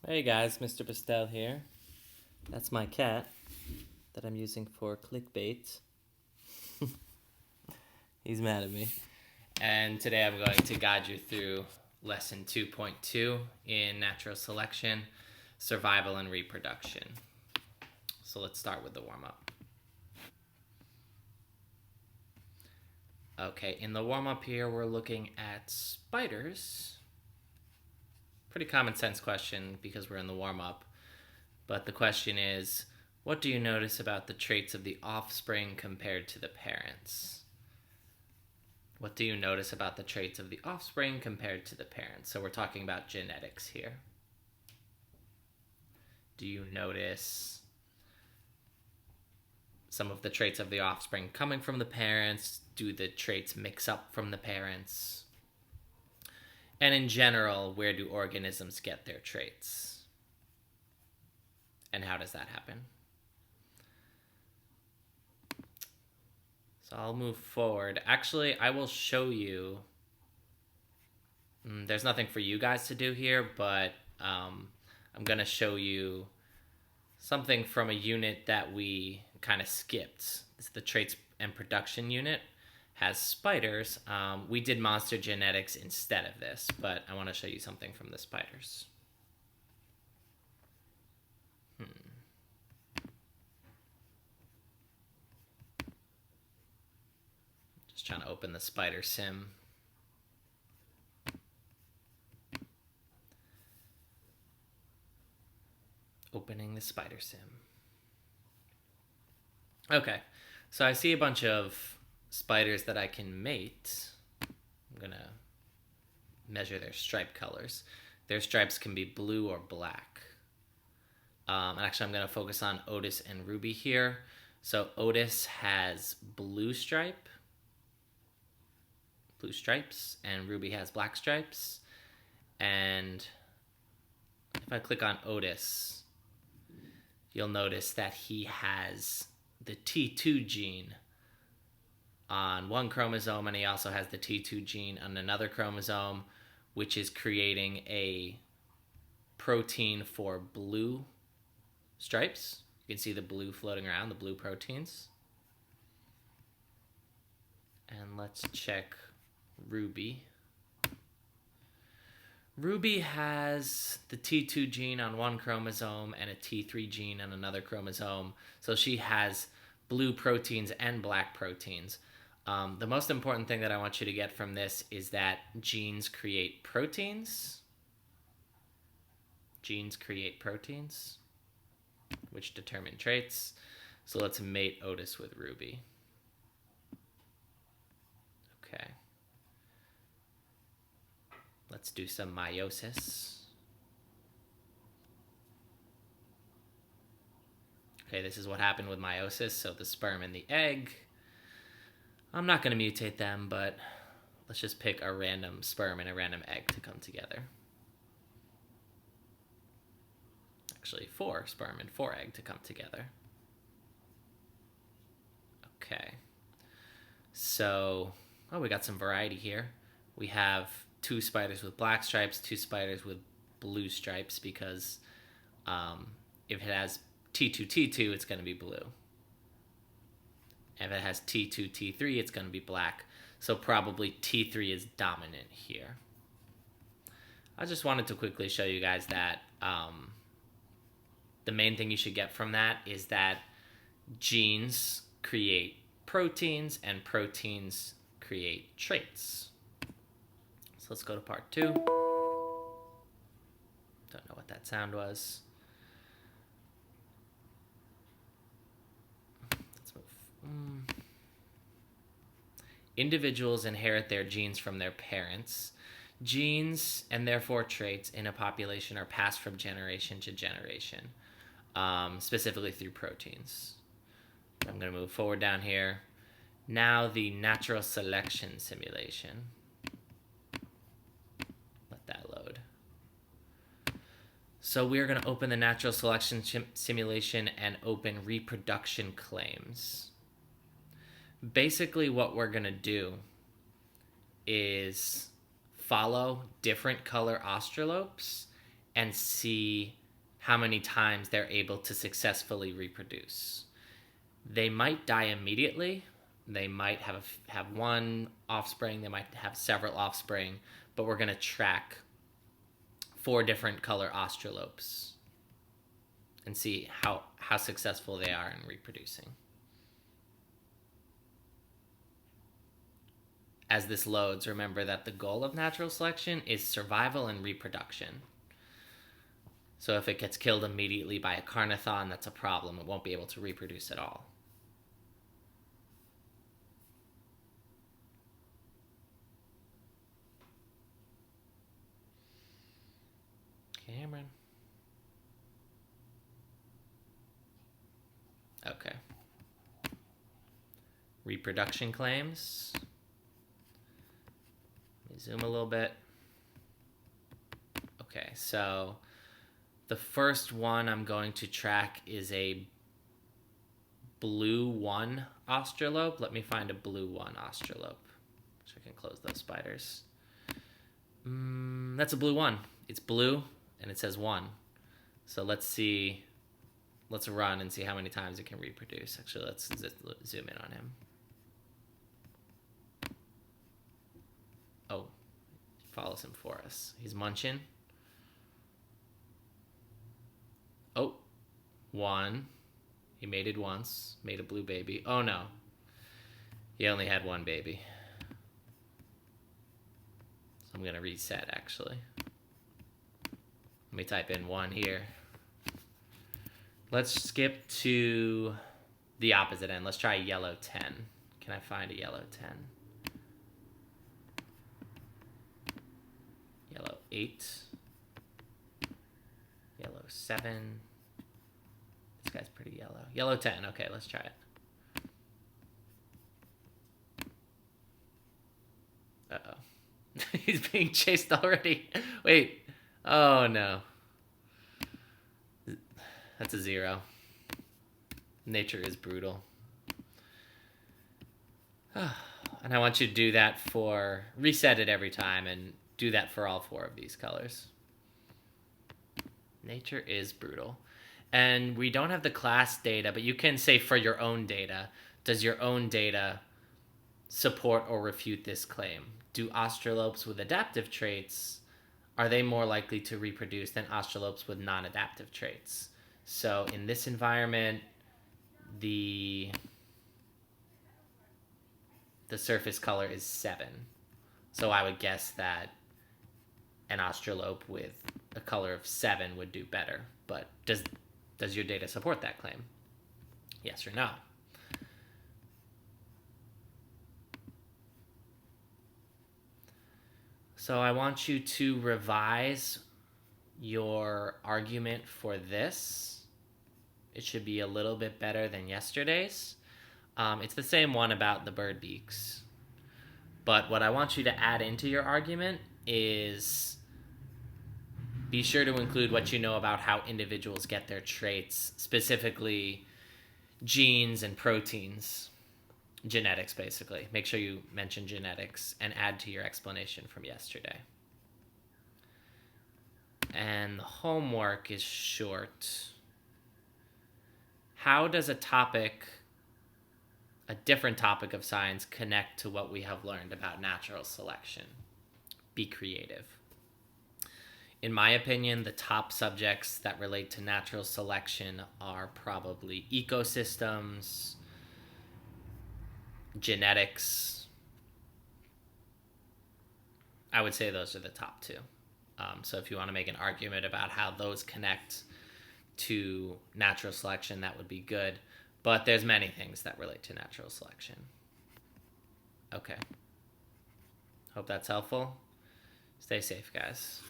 Hey guys, Mr. Pastel here. That's my cat that I'm using for clickbait. He's mad at me. And today I'm going to guide you through lesson 2.2 in natural selection, survival, and reproduction. So let's start with the warm up. Okay, in the warm up here, we're looking at spiders. Pretty common sense question because we're in the warm up. But the question is, what do you notice about the traits of the offspring compared to the parents? What do you notice about the traits of the offspring compared to the parents? So we're talking about genetics here. Do you notice some of the traits of the offspring coming from the parents? Do the traits mix up from the parents? And in general, where do organisms get their traits? And how does that happen? So I'll move forward. Actually, I will show you. There's nothing for you guys to do here, but I'm going to show you something from a unit that we kind of skipped. It's the traits and production unit. Has spiders. We did monster genetics instead of this, but I want to show you something from the spiders. Just trying to open the spider sim. Opening the spider sim. Okay, so I see a bunch of spiders that I can mate. I'm gonna measure their stripe colors. Their stripes can be blue or black. And actually, I'm gonna focus on Otis and Ruby here. So Otis has blue stripes, and Ruby has black stripes. And if I click on Otis, you'll notice that he has the T2 gene on one chromosome, and he also has the T2 gene on another chromosome, which is creating a protein for blue stripes. You can see the blue floating around, the blue proteins. And let's check Ruby. Ruby has the T2 gene on one chromosome and a T3 gene on another chromosome. So she has blue proteins and black proteins. The most important thing that I want you to get from this is that genes create proteins. Genes create proteins, which determine traits. So let's mate Otis with Ruby. Okay. Let's do some meiosis. Okay, this is what happened with meiosis. So the sperm and the egg. I'm not going to mutate them, but let's just pick a random sperm and a random egg to come together. Actually, 4 sperm and 4 egg to come together. Okay. So, we got some variety here. We have 2 spiders with black stripes, 2 spiders with blue stripes, because if it has T2, T2, it's going to be blue. If it has T2, T3, it's going to be black. So probably T3 is dominant here. I just wanted to quickly show you guys that the main thing you should get from that is that genes create proteins and proteins create traits. So let's go to part 2. Don't know what that sound was. Let's move. Individuals inherit their genes from their parents. Genes and therefore traits in a population are passed from generation to generation, specifically through proteins. I'm going to move forward down here. Now the natural selection simulation. Let that load. So we're going to open the natural selection simulation and open reproduction claims. Basically what we're going to do is follow different color australopes and see how many times they're able to successfully reproduce. They might die immediately. They might have one offspring. They might have several offspring. But we're going to track 4 different color australopes and see how successful they are in reproducing. As this loads, remember that the goal of natural selection is survival and reproduction. So if it gets killed immediately by a carnithon, that's a problem. It won't be able to reproduce at all. Cameron. Okay. Reproduction claims. Let me zoom a little bit. Okay, so the first one I'm going to track is a blue 1 australope. Let me find a blue 1 australope so I can close those spiders. That's a blue 1. It's blue and it says 1. So let's see. Let's run and see how many times it can reproduce. Actually, let's zoom in on him. Oh, he follows him for us. He's munching. Oh, 1. He mated once. Made a blue baby. Oh, no. He only had 1 baby. So I'm going to reset, actually. Let me type in 1 here. Let's skip to the opposite end. Let's try yellow 10. Can I find a yellow 10? Yellow 8. Yellow 7. This guy's pretty yellow. Yellow 10. Okay, let's try it. Uh-oh. He's being chased already. Wait. Oh, no. That's a 0. Nature is brutal. And I want you to do that for... Reset it every time and do that for all 4 of these colors. Nature is brutal. And we don't have the class data, but you can say for your own data, does your own data support or refute this claim? Do australopes with adaptive traits, are they more likely to reproduce than australopes with non-adaptive traits? So in this environment, the surface color is 7. So I would guess that an australope with a color of 7 would do better. But does your data support that claim? Yes or no? So I want you to revise your argument for this. It should be a little bit better than yesterday's. It's the same one about the bird beaks. But what I want you to add into your argument is be sure to include what you know about how individuals get their traits, specifically genes and proteins. Genetics, basically. Make sure you mention genetics and add to your explanation from yesterday. And the homework is short. How does a different topic of science connect to what we have learned about natural selection? Be creative. In my opinion, the top subjects that relate to natural selection are probably ecosystems, genetics. I would say those are the top 2. So if you want to make an argument about how those connect to natural selection, that would be good. But there's many things that relate to natural selection. Okay. Hope that's helpful. Stay safe, guys.